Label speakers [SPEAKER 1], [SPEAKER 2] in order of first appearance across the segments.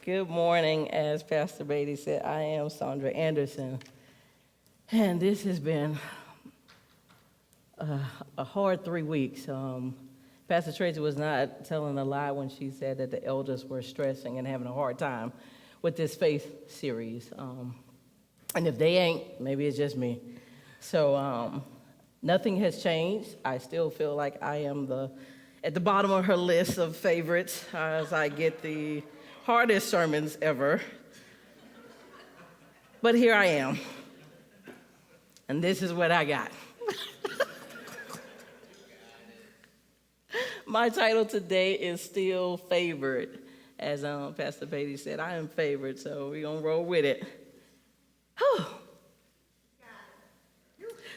[SPEAKER 1] Good morning. As Pastor Beatty said, I am Saundra Anderson. And this has been a hard 3 weeks. Pastor Tracy was not telling a lie when she said that the elders were stressing and having a hard time with this faith series. And if they ain't, maybe it's just me. So nothing has changed. I still feel like I am at the bottom of her list of favorites as I get the hardest sermons ever. But here I am. And this is what I got. My title today is still favored. As Pastor Beatty said, I am favored, so we're going to roll with it. Whew.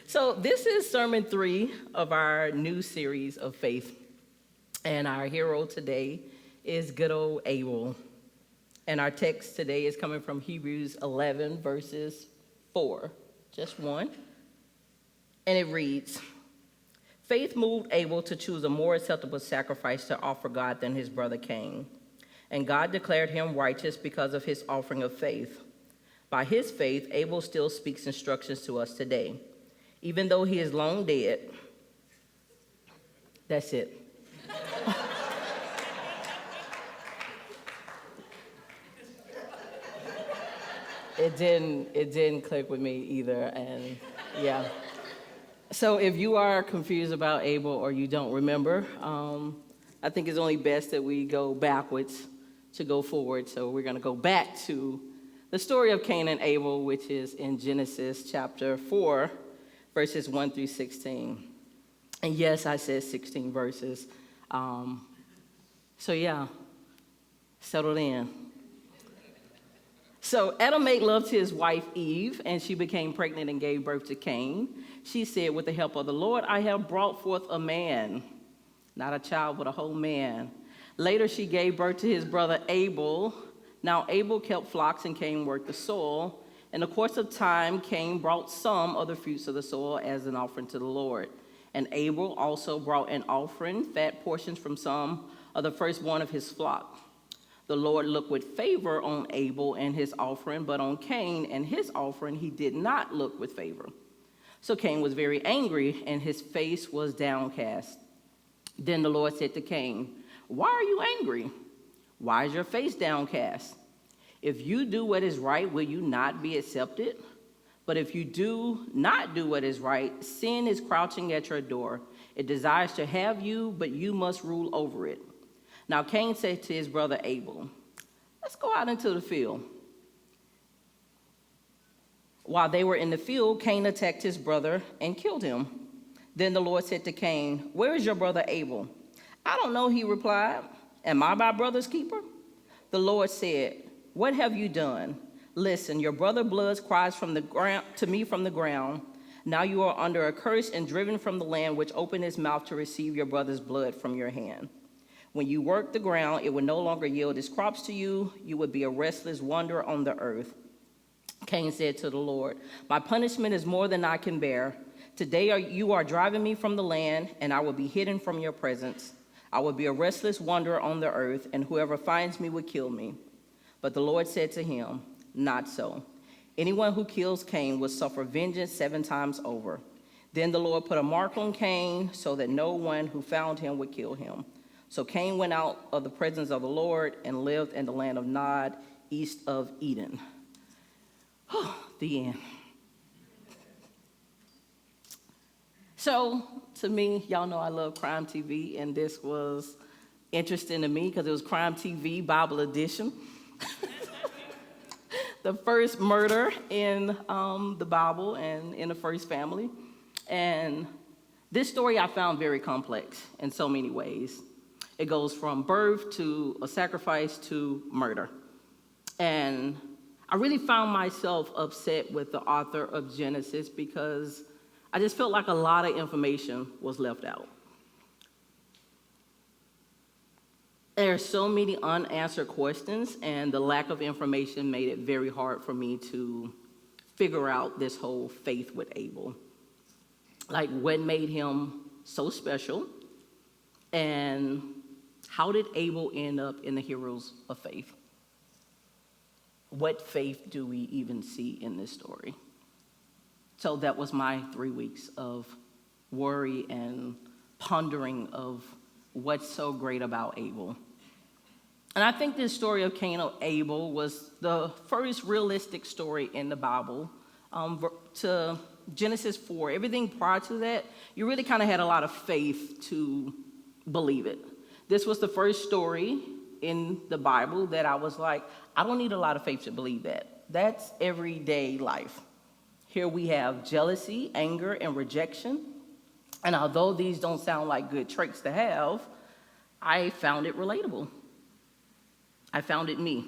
[SPEAKER 1] So this is sermon 3 of our new series of faith. And our hero today is good old Abel. And our text today is coming from Hebrews 11, verses 4, just one. And it reads, "Faith moved Abel to choose a more acceptable sacrifice to offer God than his brother Cain. And God declared him righteous because of his offering of faith. By his faith, Abel still speaks instructions to us today. Even though he is long dead." That's it. It didn't click with me either, and yeah. So if you are confused about Abel or you don't remember, I think it's only best that we go backwards to go forward. So we're going to go back to the story of Cain and Abel, which is in Genesis chapter 4, verses 1 through 16. And yes, I said 16 verses. So yeah, settled in. So Adam made love to his wife Eve, and she became pregnant and gave birth to Cain. She said, "With the help of the Lord, I have brought forth a man," not a child, but a whole man. Later, she gave birth to his brother Abel. Now Abel kept flocks and Cain worked the soil. In the course of time, Cain brought some of the fruits of the soil as an offering to the Lord. And Abel also brought an offering, fat portions from some of the firstborn of his flock. The Lord looked with favor on Abel and his offering, but on Cain and his offering he did not look with favor. So Cain was very angry, and his face was downcast. Then the Lord said to Cain, "Why are you angry? Why is your face downcast? If you do what is right, will you not be accepted? But if you do not do what is right, sin is crouching at your door. It desires to have you, but you must rule over it." Now Cain said to his brother Abel, "Let's go out into the field." While they were in the field, Cain attacked his brother and killed him. Then the Lord said to Cain, "Where is your brother Abel?" "I don't know," he replied. "Am I my brother's keeper?" The Lord said, "What have you done? Listen, your brother blood cries from the ground to me from the ground. Now you are under a curse and driven from the land which opened its mouth to receive your brother's blood from your hand. When you work the ground, it will no longer yield its crops to you. You would be a restless wanderer on the earth." Cain said to the Lord, "My punishment is more than I can bear. Today you are driving me from the land, and I will be hidden from your presence. I will be a restless wanderer on the earth, and whoever finds me will kill me." But the Lord said to him, "Not so. Anyone who kills Cain will suffer vengeance 7 times over." Then the Lord put a mark on Cain so that no one who found him would kill him. So Cain went out of the presence of the Lord and lived in the land of Nod, east of Eden. The end. So, to me, y'all know I love crime TV, and this was interesting to me because it was crime TV Bible edition. The first murder in the Bible and in the first family. And this story I found very complex in so many ways. It goes from birth to a sacrifice to murder. And I really found myself upset with the author of Genesis because I just felt like a lot of information was left out. There are so many unanswered questions, and the lack of information made it very hard for me to figure out this whole faith with Abel. Like, what made him so special, and how did Abel end up in the heroes of faith? what faith do we even see in this story? So that was my 3 weeks of worry and pondering of what's so great about Abel. And I think this story of Cain and Abel was the first realistic story in the Bible. To Genesis 4, everything prior to that, you really kind of had a lot of faith to believe it. This was the first story in the Bible that I was like, I don't need a lot of faith to believe that. That's everyday life. Here we have jealousy, anger, and rejection. And although these don't sound like good traits to have, I found it relatable. I found it me,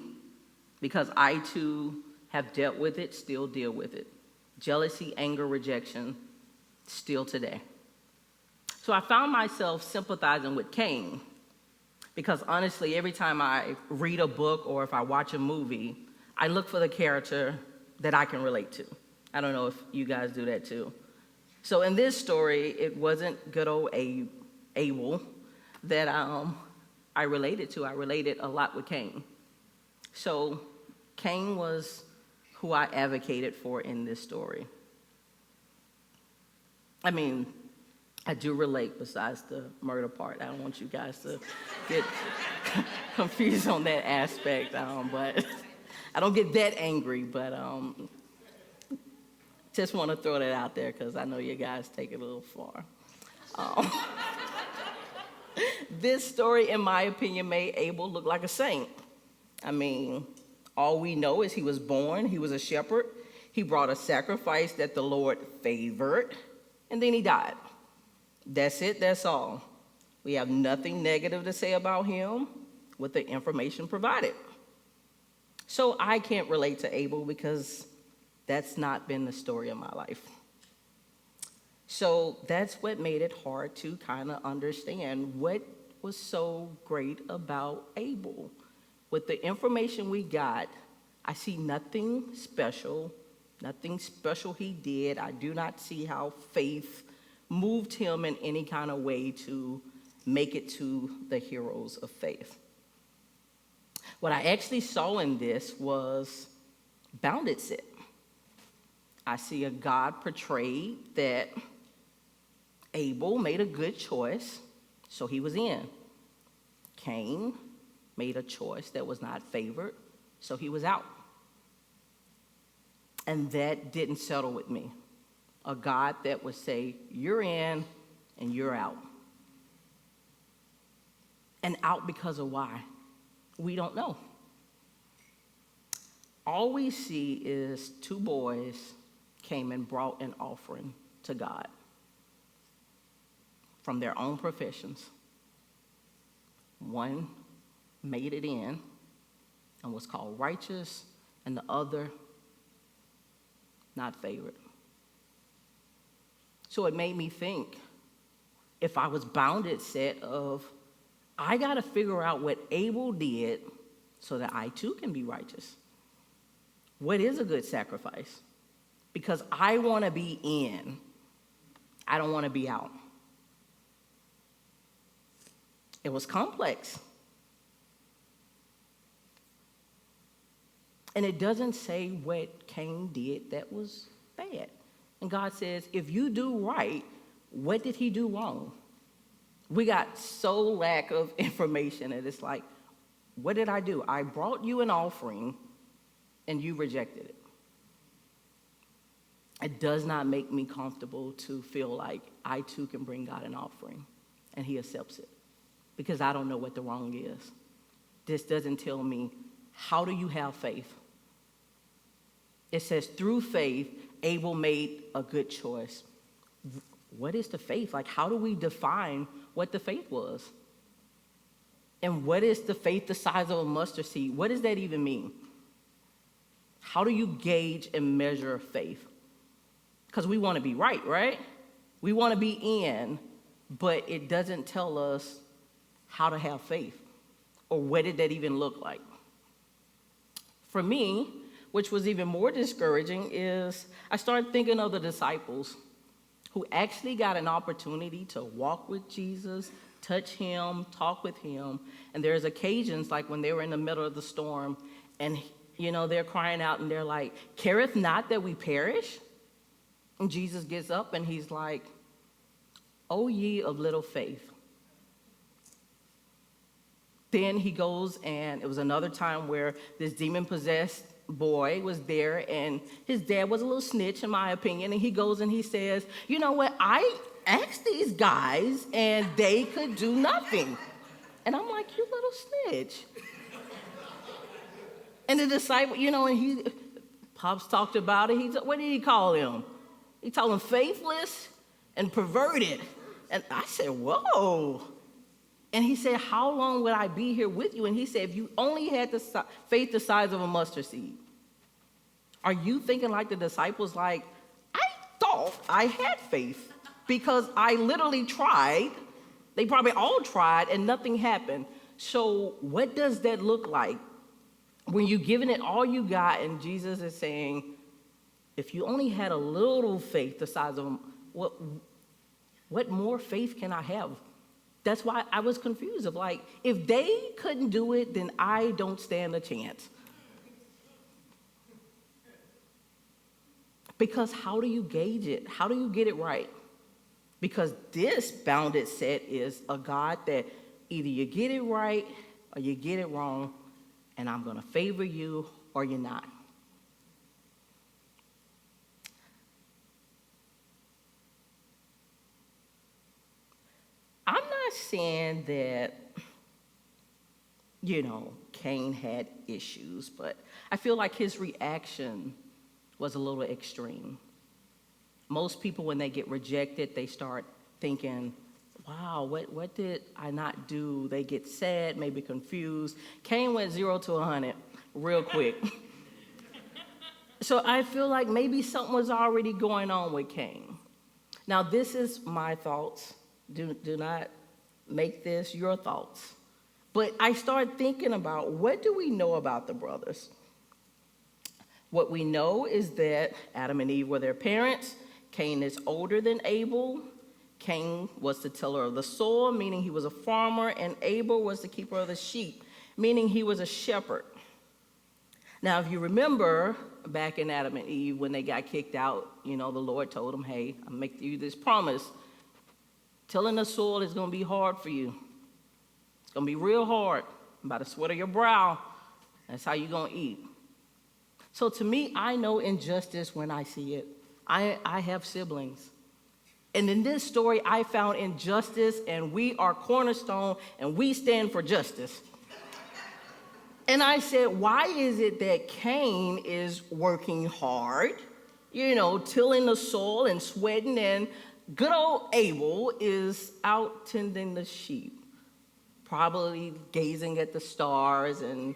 [SPEAKER 1] because I too have dealt with it, still deal with it. Jealousy, anger, rejection, still today. So I found myself sympathizing with Cain, because honestly, every time I read a book or if I watch a movie, I look for the character that I can relate to. I don't know if you guys do that too. So in this story, it wasn't good old Abel that I related to. I related a lot with Cain. So Cain was who I advocated for in this story. I mean, I do relate besides the murder part. I don't want you guys to get confused on that aspect, but I don't get that angry, but just want to throw that out there because I know you guys take it a little far. This story, in my opinion, made Abel look like a saint. I mean, all we know is he was born, he was a shepherd, he brought a sacrifice that the Lord favored, and then he died. That's it, that's all. We have nothing negative to say about him with the information provided. So I can't relate to Abel because that's not been the story of my life. So that's what made it hard to kind of understand what was so great about Abel. With the information we got, I see nothing special he did. I do not see how faith moved him in any kind of way to make it to the heroes of faith. What I actually saw in this was bounded set. I see a God portrayed that Abel made a good choice, so he was in. Cain made a choice that was not favored, so he was out. And that didn't settle with me. A God that would say, you're in and you're out. And out because of why? We don't know. All we see is two boys came and brought an offering to God from their own professions. One made it in and was called righteous, and the other not favored. So it made me think, if I was bounded set of, I got to figure out what Abel did so that I too can be righteous. What is a good sacrifice? Because I want to be in. I don't want to be out. It was complex. And it doesn't say what Cain did that was bad. And God says, if you do right, what did he do wrong? We got so lack of information, and it's like, what did I do? I brought you an offering, and you rejected it. It does not make me comfortable to feel like I too can bring God an offering, and he accepts it, because I don't know what the wrong is. This doesn't tell me, how do you have faith? It says, through faith, Abel made a good choice. What is the faith? Like, how do we define what the faith was? And what is the faith the size of a mustard seed? What does that even mean? How do you gauge and measure faith? Because we want to be right? We want to be in, but it doesn't tell us how to have faith, or what did that even look like. For me, which was even more discouraging, is I started thinking of the disciples who actually got an opportunity to walk with Jesus, touch him, talk with him. And there's occasions like when they were in the middle of the storm and they're crying out and they're like, careth not that we perish? And Jesus gets up and he's like, O ye of little faith. Then he goes, and it was another time where this demon-possessed boy was there, and his dad was a little snitch, in my opinion, and he goes and he says, you know what, I asked these guys, and they could do nothing. And I'm like, you little snitch. And the disciple, and Pops talked about it. What did he call him? He called him faithless and perverted. And I said, whoa. And he said, how long would I be here with you? And he said, if you only had the faith the size of a mustard seed. Are you thinking like the disciples, like, I thought I had faith because I literally tried. They probably all tried and nothing happened. So what does that look like? When you're giving it all you got and Jesus is saying, if you only had a little faith the size of them, what more faith can I have? That's why I was confused of like, if they couldn't do it, then I don't stand a chance. Because how do you gauge it? How do you get it right? Because this bounded set is a God that either you get it right or you get it wrong, and I'm going to favor you or you're not. I'm not saying that, Cain had issues, but I feel like his reaction was a little extreme. Most people, when they get rejected, they start thinking, wow, what did I not do? They get sad, maybe confused. Cain went 0 to 100 real quick. So I feel like maybe something was already going on with Cain. Now, this is my thoughts. Do not make this your thoughts. But I started thinking about, what do we know about the brothers? What we know is that Adam and Eve were their parents. Cain is older than Abel. Cain was the tiller of the soil, meaning he was a farmer, and Abel was the keeper of the sheep, meaning he was a shepherd. Now, if you remember back in Adam and Eve, when they got kicked out, the Lord told them, hey, I'll make you this promise. Tilling the soil is going to be hard for you. It's going to be real hard. By the sweat of your brow, that's how you're going to eat. So to me, I know injustice when I see it. I have siblings. And in this story, I found injustice, and we are Cornerstone, and we stand for justice. And I said, why is it that Cain is working hard, tilling the soil and sweating, and good old Abel is out tending the sheep, probably gazing at the stars and,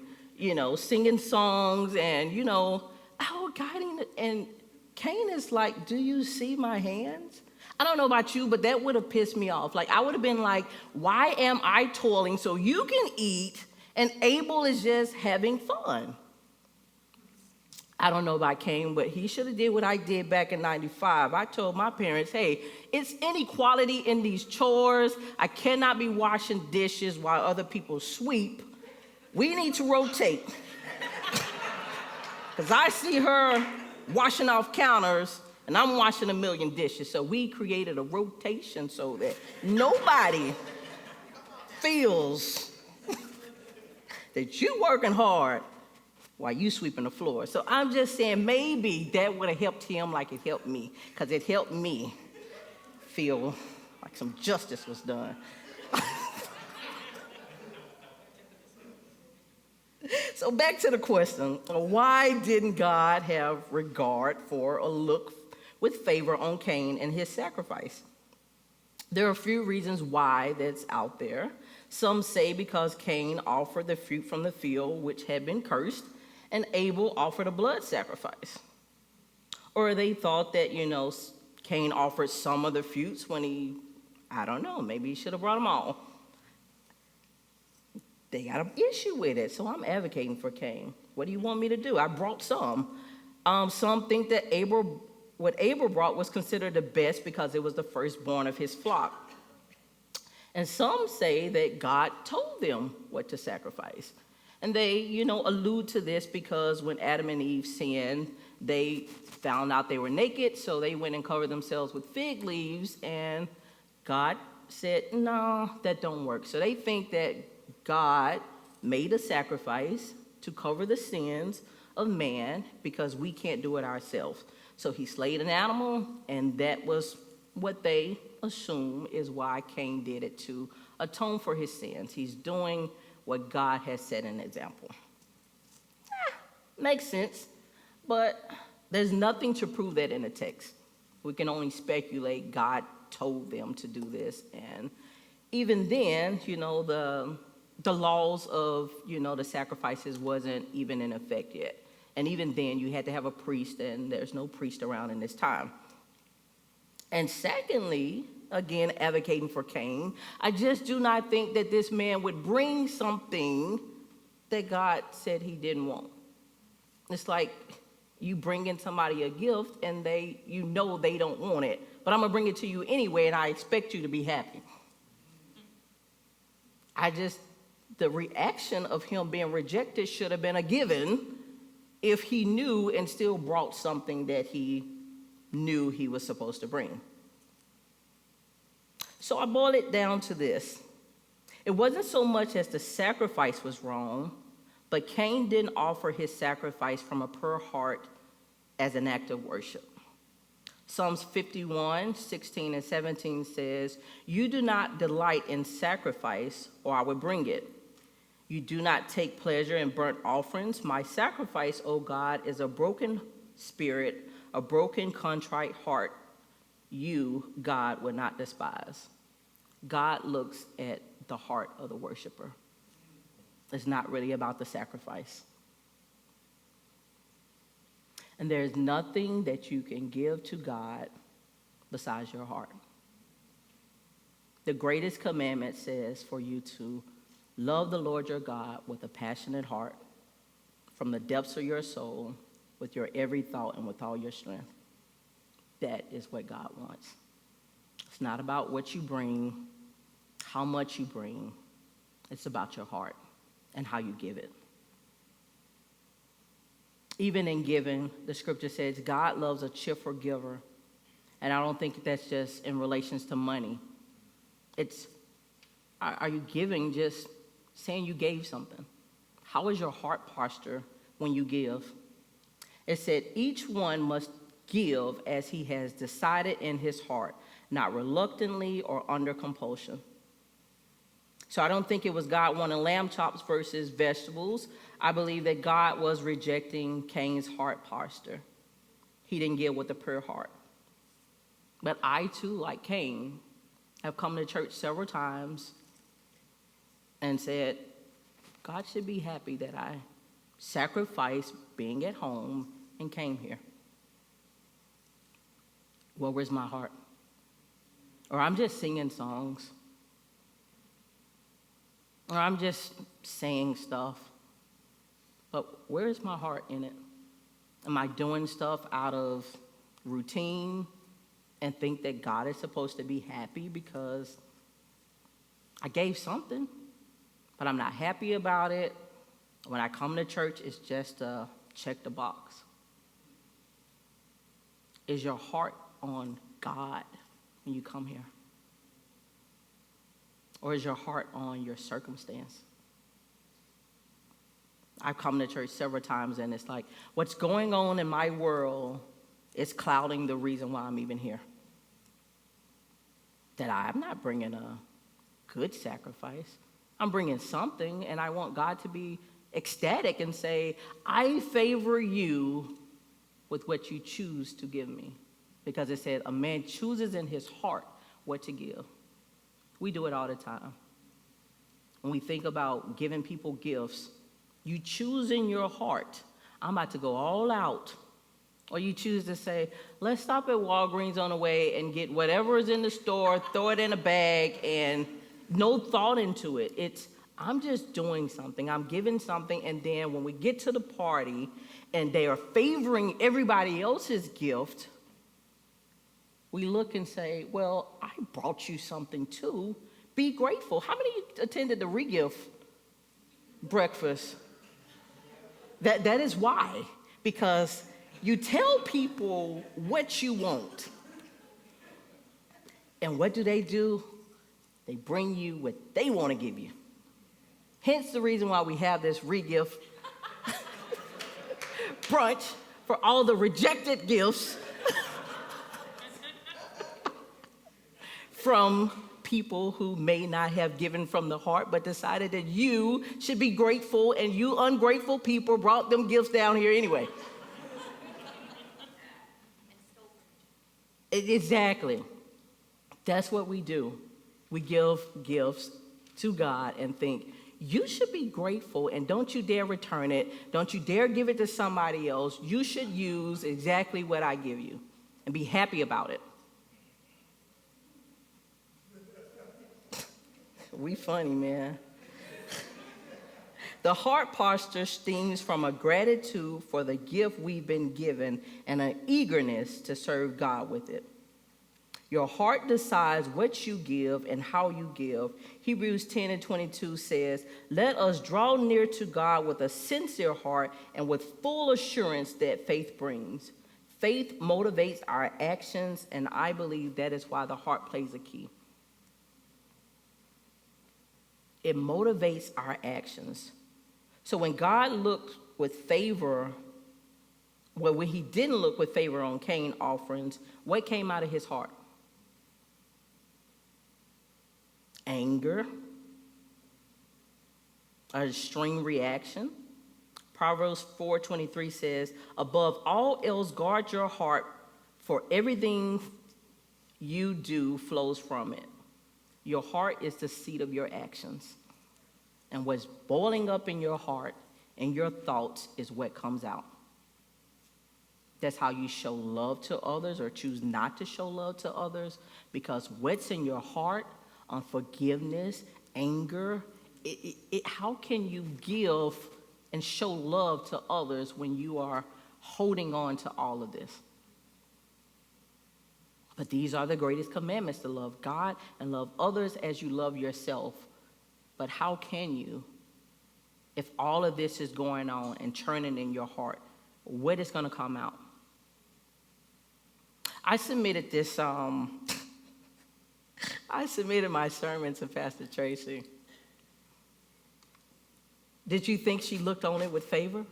[SPEAKER 1] singing songs and, out guiding. And Cain is like, do you see my hands? I don't know about you, but that would have pissed me off. Like, I would have been like, why am I toiling so you can eat and Abel is just having fun? I don't know about Cain, but he should have did what I did back in 95. I told my parents, hey, it's inequality in these chores. I cannot be washing dishes while other people sweep. We need to rotate. Because I see her washing off counters, and I'm washing a million dishes. So we created a rotation so that nobody feels that you working hard while you sweeping the floor. So I'm just saying maybe that would have helped him like it helped me, because it helped me feel like some justice was done. So back to the question, why didn't God have regard for or look with favor on Cain and his sacrifice? There are a few reasons why that's out there. Some say because Cain offered the fruit from the field, which had been cursed, and Abel offered a blood sacrifice. Or they thought that, Cain offered some of the fruits when I don't know, maybe he should have brought them all. They got an issue with it, so I'm advocating for Cain. What do you want me to do? I brought some. Some think that what Abel brought was considered the best because it was the firstborn of his flock. And some say that God told them what to sacrifice. And they, allude to this because when Adam and Eve sinned, they found out they were naked, so they went and covered themselves with fig leaves, and God said, no, that don't work. So they think that God made a sacrifice to cover the sins of man because we can't do it ourselves. So he slayed an animal, and that was what they assume is why Cain did it, to atone for his sins. He's doing what God has set an example. Makes sense, but there's nothing to prove that in the text. We can only speculate God told them to do this. And even then, the laws of, the sacrifices wasn't even in effect yet. And even then, you had to have a priest, and there's no priest around in this time. And secondly, again, advocating for Cain, I just do not think that this man would bring something that God said he didn't want. It's like you bring in somebody a gift, and they don't want it, but I'm going to bring it to you anyway, and I expect you to be happy. The reaction of him being rejected should have been a given if he knew and still brought something that he knew he was supposed to bring. So I boil it down to this. It wasn't so much as the sacrifice was wrong, but Cain didn't offer his sacrifice from a pure heart as an act of worship. Psalms 51, 16 and 17 says, "You do not delight in sacrifice, or I would bring it. You do not take pleasure in burnt offerings. My sacrifice, O God, is a broken spirit, a broken, contrite heart. You, God, would not despise." God looks at the heart of the worshiper. It's not really about the sacrifice. And there's nothing that you can give to God besides your heart. The greatest commandment says for you to love the Lord your God with a passionate heart, from the depths of your soul, with your every thought and with all your strength. That is what God wants. It's not about what you bring, how much you bring. It's about your heart and how you give it. Even in giving, the scripture says God loves a cheerful giver. And I don't think that's just in relations to money. Are you giving just saying you gave something? How is your heart posture when you give? It said each one must give as he has decided in his heart, not reluctantly or under compulsion. So I don't think it was God wanting lamb chops versus vegetables. I believe that God was rejecting Cain's heart posture. He didn't give with a pure heart. But I too, like Cain, have come to church several times and said, God should be happy that I sacrificed being at home and came here. Well, where's my heart? Or I'm just singing songs. Or I'm just saying stuff. But where is my heart in it? Am I doing stuff out of routine and think that God is supposed to be happy because I gave something, but I'm not happy about it? When I come to church, it's just check the box. Is your heart on God when you come here? Or is your heart on your circumstance? I've come to church several times, and it's like, what's going on in my world is clouding the reason why I'm even here. That I'm not bringing a good sacrifice. I'm bringing something, and I want God to be ecstatic and say, I favor you with what you choose to give me. Because it said a man chooses in his heart what to give. We do it all the time. When we think about giving people gifts, you choose in your heart, I'm about to go all out. Or you choose to say, let's stop at Walgreens on the way and get whatever is in the store, throw it in a bag, and no thought into it. It's, I'm just doing something. I'm giving something, and then when we get to the party and they are favoring everybody else's gift, we look and say, well, I brought you something too. Be grateful. How many attended the re-gift breakfast? That is why. Because you tell people what you want. And what do? They bring you what they want to give you. Hence the reason why we have this re-gift brunch for all the rejected gifts from people who may not have given from the heart, but decided that you should be grateful, and you ungrateful people brought them gifts down here anyway. Exactly. That's what we do. We give gifts to God and think, you should be grateful, and don't you dare return it. Don't you dare give it to somebody else. You should use exactly what I give you and be happy about it. We funny, man. The heart posture stems from a gratitude for the gift we've been given and an eagerness to serve God with it. Your heart decides what you give and how you give. Hebrews 10:22 says, let us draw near to God with a sincere heart and with full assurance that faith brings. Faith motivates our actions, and I believe that is why the heart plays a key. It motivates our actions. So when God looked with favor, well, when he didn't look with favor on Cain offerings, what came out of his heart? Anger, a extreme reaction. Proverbs 4:23 says, above all else, guard your heart, for everything you do flows from it. Your heart is the seat of your actions. And what's boiling up in your heart and your thoughts is what comes out. That's how you show love to others or choose not to show love to others, because what's in your heart, unforgiveness, anger, how can you give and show love to others when you are holding on to all of this? But these are the greatest commandments, to love God and love others as you love yourself. But how can you, if all of this is going on and churning in your heart, what is going to come out? I submitted this, I submitted my sermon to Pastor Tracy. Did you think she looked on it with favor?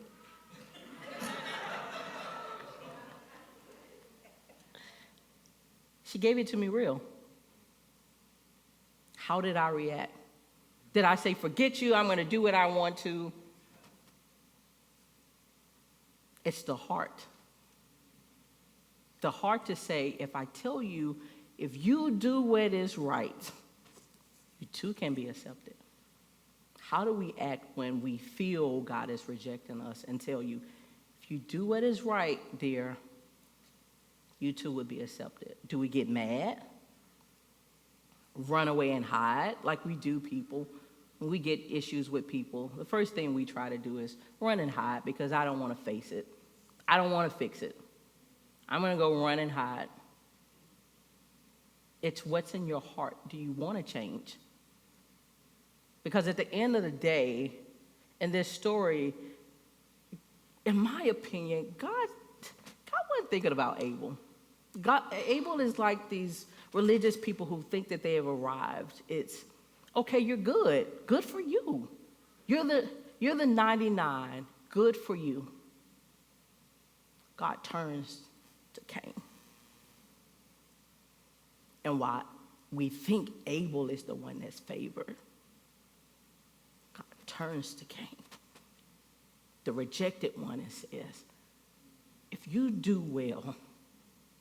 [SPEAKER 1] She gave it to me real. How did I react? Did I say, forget you, I'm going to do what I want to? It's the heart. The heart to say, if I tell you, if you do what is right, you too can be accepted. How do we act when we feel God is rejecting us and tell you, if you do what is right, dear, you too would be accepted? Do we get mad? Run away and hide like we do people? When we get issues with people, the first thing we try to do is run and hide because I don't want to face it. I don't want to fix it. I'm going to go run and hide. It's what's in your heart. Do you want to change? Because at the end of the day, in this story, in my opinion, God wasn't thinking about Abel. Abel is like these religious people who think that they have arrived. It's, okay, you're good. Good for you. You're the 99. Good for you. God turns to Cain. And why we think Abel is the one that's favored, God turns to Cain, the rejected one, and says, if you do well,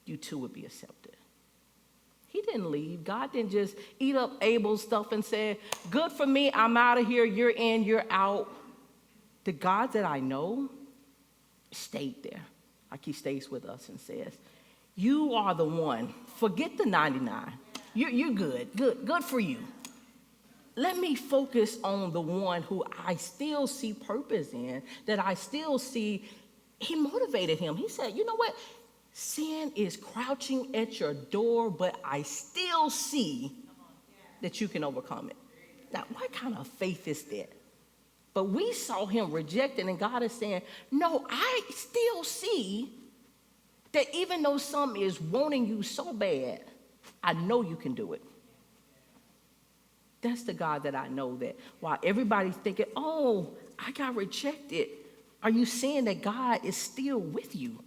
[SPEAKER 1] you too would be accepted. He didn't leave. God didn't just eat up Abel's stuff and say, good for me, I'm out of here, you're in, you're out. The God that I know stayed there, like he stays with us and says, you are the one. Forget the 99. You're good. Good for you. Let me focus on the one who I still see purpose in, that I still see. He motivated him. He said, you know what? Sin is crouching at your door, but I still see that you can overcome it. Now, what kind of faith is that? But we saw him rejected, and God is saying, no, I still see that even though some is wanting you so bad, I know you can do it. That's the God that I know, that while everybody's thinking, oh, I got rejected, are you seeing that God is still with you?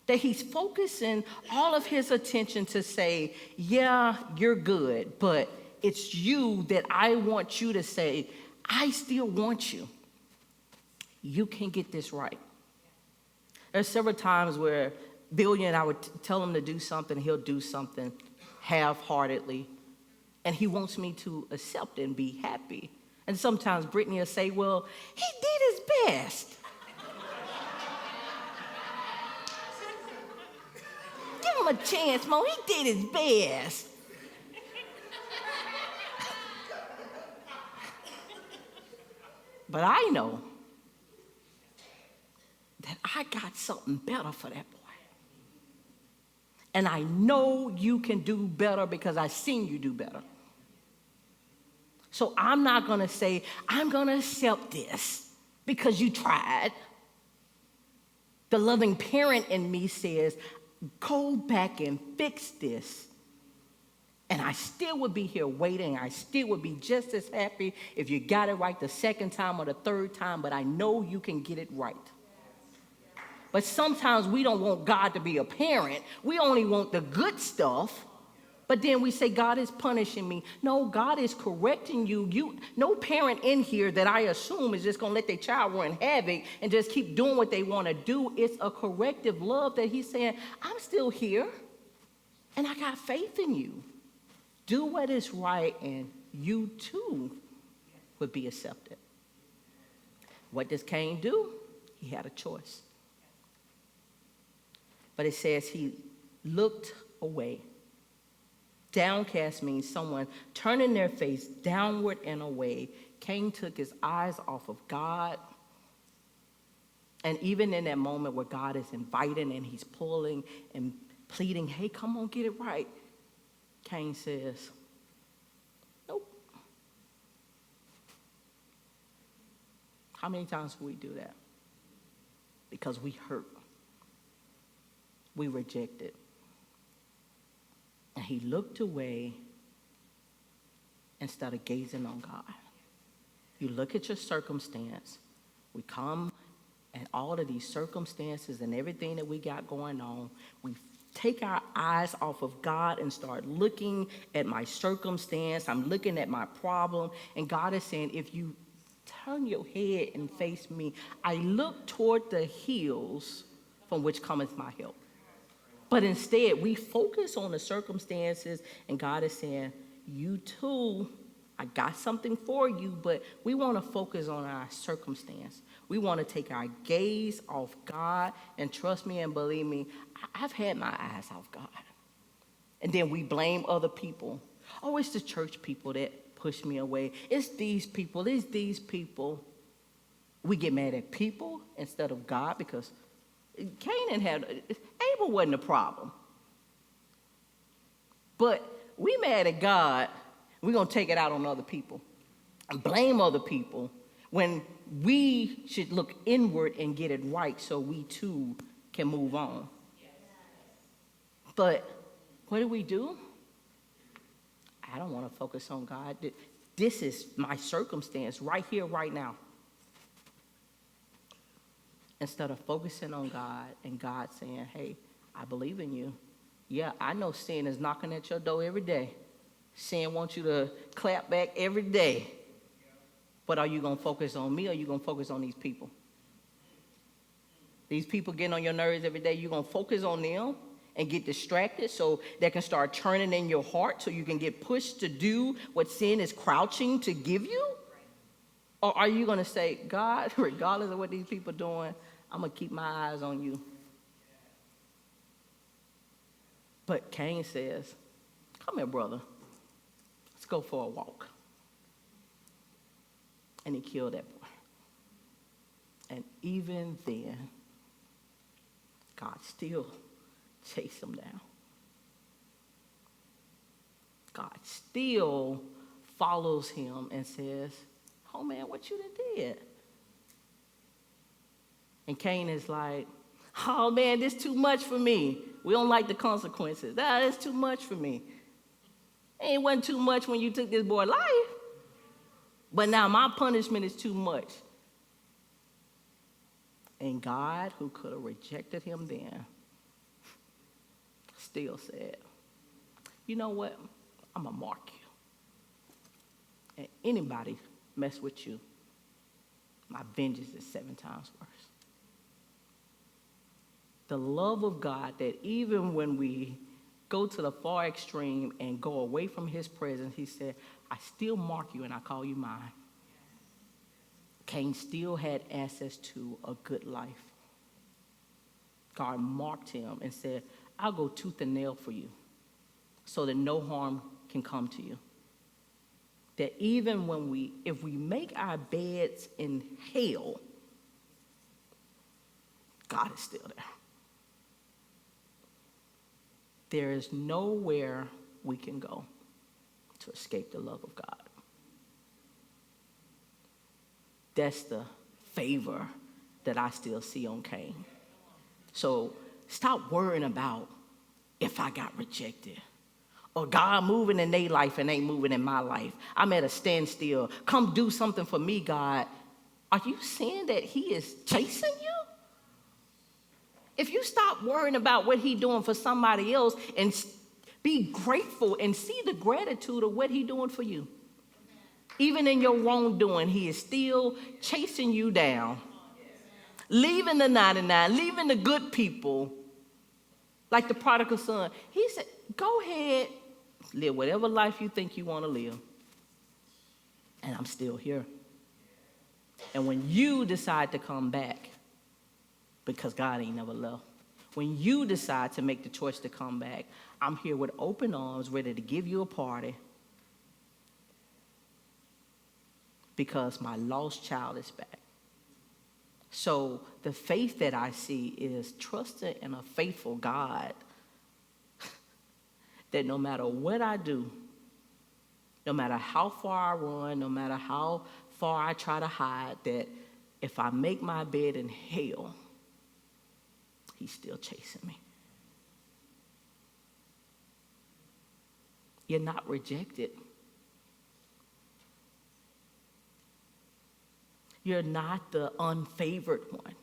[SPEAKER 1] That he's focusing all of his attention to say, yeah, you're good, but it's you that I want you to say, I still want you. You can get this right. There's several times where Billy and I would tell him to do something, he'll do something half-heartedly, and he wants me to accept it and be happy. And sometimes Brittany will say, well, he did his best. Give him a chance, Mo. He did his best. But I know that I got something better for that boy. And I know you can do better because I've seen you do better. So I'm not going to say, I'm going to accept this because you tried. The loving parent in me says, go back and fix this. And I still would be here waiting. I still would be just as happy if you got it right the second time or the third time, but I know you can get it right. But sometimes we don't want God to be a parent. We only want the good stuff. But then we say, God is punishing me. No, God is correcting you. No parent in here that I assume is just going to let their child run havoc and just keep doing what they want to do. It's a corrective love that he's saying, I'm still here, and I got faith in you. Do what is right, and you too would be accepted. What does Cain do? He had a choice. But it says he looked away. Downcast means someone turning their face downward and away. Cain took his eyes off of God. And even in that moment where God is inviting and he's pulling and pleading, hey, come on, get it right, Cain says, nope. How many times do we do that? Because we hurt. We rejected. And he looked away instead of gazing on God. You look at your circumstance. We come and all of these circumstances and everything that we got going on, we take our eyes off of God and start looking at my circumstance. I'm looking at my problem. And God is saying, if you turn your head and face me, I look toward the hills from which cometh my help. But instead, we focus on the circumstances, and God is saying, you too, I got something for you, but we want to focus on our circumstance. We want to take our gaze off God, and trust me and believe me, I've had my eyes off God. And then we blame other people. Oh, it's the church people that push me away. It's these people. It's these people. We get mad at people instead of God because Abel wasn't a problem. But we mad at God, we're going to take it out on other people and blame other people when we should look inward and get it right so we too can move on. But what do? I don't want to focus on God. This is my circumstance right here, right now. Instead of focusing on God and God saying, hey, I believe in you. Yeah, I know sin is knocking at your door every day. Sin wants you to clap back every day. But are you going to focus on me or are you going to focus on these people? These people getting on your nerves every day, you're going to focus on them and get distracted so they can start turning in your heart so you can get pushed to do what sin is crouching to give you? Or are you going to say, God, regardless of what these people are doing, I'm going to keep my eyes on you? But Cain says, come here, brother. Let's go for a walk. And he killed that boy. And even then, God still chased him down. God still follows him and says, Oh, man, what you done did? And Cain is like, oh, man, this too much for me. We don't like the consequences. That's too much for me. It wasn't too much when you took this boy's life. But now my punishment is too much. And God, who could have rejected him then, still said, you know what? I'm going to mark you. And anybody mess with you, my vengeance is 7 times worse. The love of God that even when we go to the far extreme and go away from his presence, he said, I still mark you and I call you mine. Cain still had access to a good life. God marked him and said, I'll go tooth and nail for you so that no harm can come to you. That even if we make our beds in hell, God is still there. There is nowhere we can go to escape the love of God. That's the favor that I still see on Cain. So stop worrying about if I got rejected or God moving in their life and ain't moving in my life. I'm at a standstill. Come do something for me, God. Are you seeing that he is chasing you? If you stop worrying about what he's doing for somebody else and be grateful and see the gratitude of what he's doing for you. Even in your wrongdoing, he is still chasing you down. Leaving the 99, leaving the good people, like the prodigal son. He said, go ahead, live whatever life you think you want to live. And I'm still here. And when you decide to come back, because God ain't never left. When you decide to make the choice to come back, I'm here with open arms, ready to give you a party. Because my lost child is back. So the faith that I see is trusting in a faithful God that no matter what I do, no matter how far I run, no matter how far I try to hide, that if I make my bed in hell, he's still chasing me. You're not rejected. You're not the unfavored one.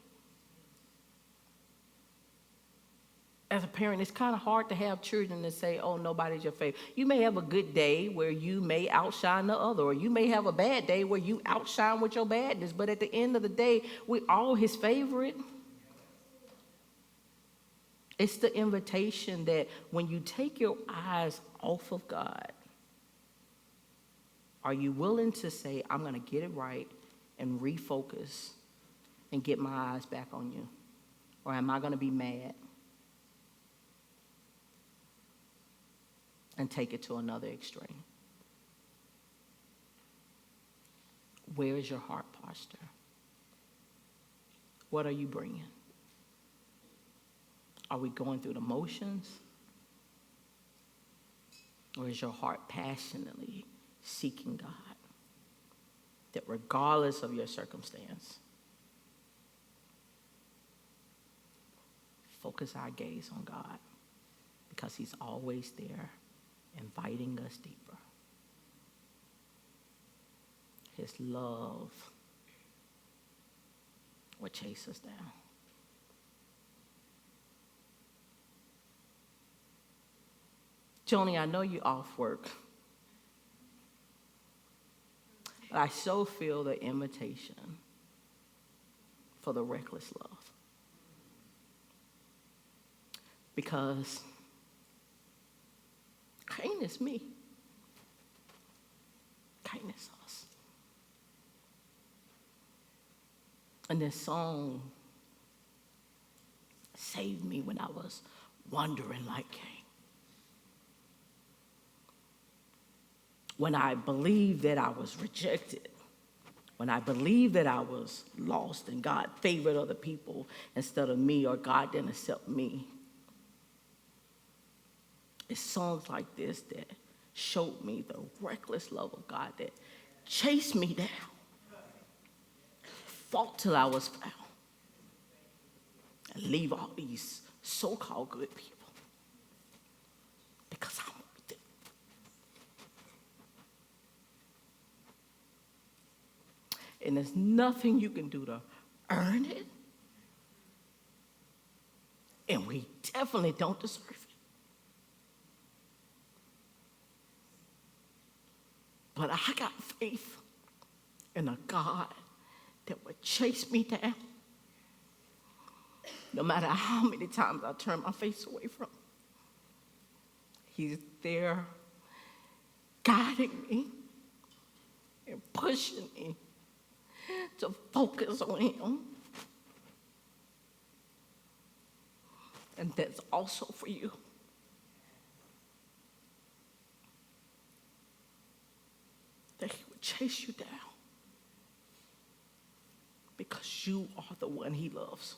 [SPEAKER 1] As a parent, it's kind of hard to have children and say, oh, nobody's your favorite. You may have a good day where you may outshine the other, or you may have a bad day where you outshine with your badness, but at the end of the day, we're all his favorite. It's the invitation that when you take your eyes off of God, are you willing to say, I'm going to get it right and refocus and get my eyes back on you? Or am I going to be mad and take it to another extreme? Where is your heart posture? What are you bringing? Are we going through the motions? Or is your heart passionately seeking God? That regardless of your circumstance, focus our gaze on God, because he's always there, inviting us deeper. His love will chase us down. Joni, I know you're off work, but I so feel the invitation for the reckless love. Because Cain is me. Cain is us. And this song saved me when I was wandering like Cain. When I believed that I was rejected, when I believed that I was lost and God favored other people instead of me, or God didn't accept me. It's songs like this that showed me the reckless love of God that chased me down. fought till I was found. And leave all these so-called good people. Because I'm worth it. And there's nothing you can do to earn it. And we definitely don't deserve it. But I got faith in a God that would chase me down, no matter how many times I turn my face away from him. He's there guiding me and pushing me to focus on him. And that's also for you. That he would chase you down because you are the one he loves.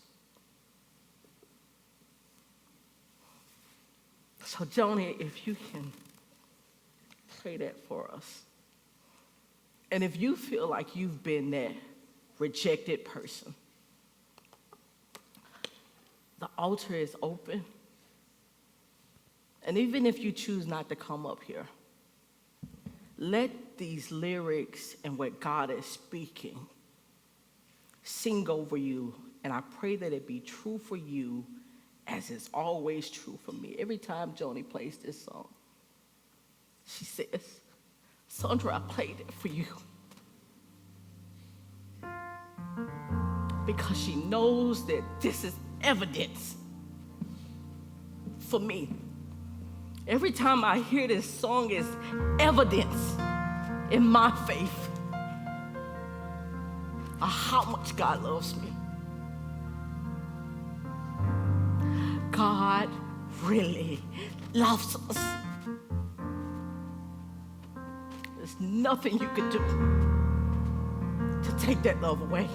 [SPEAKER 1] So, Joni, if you can play that for us. And if you feel like you've been that rejected person, the altar is open. And even if you choose not to come up here, let these lyrics and what God is speaking sing over you. And I pray that it be true for you as it's always true for me. Every time Joni plays this song, she says, Saundra, I played it for you. Because she knows that this is evidence for me. Every time I hear this song, is evidence in my faith of how much God loves me. God really loves us. There's nothing you can do to take that love away.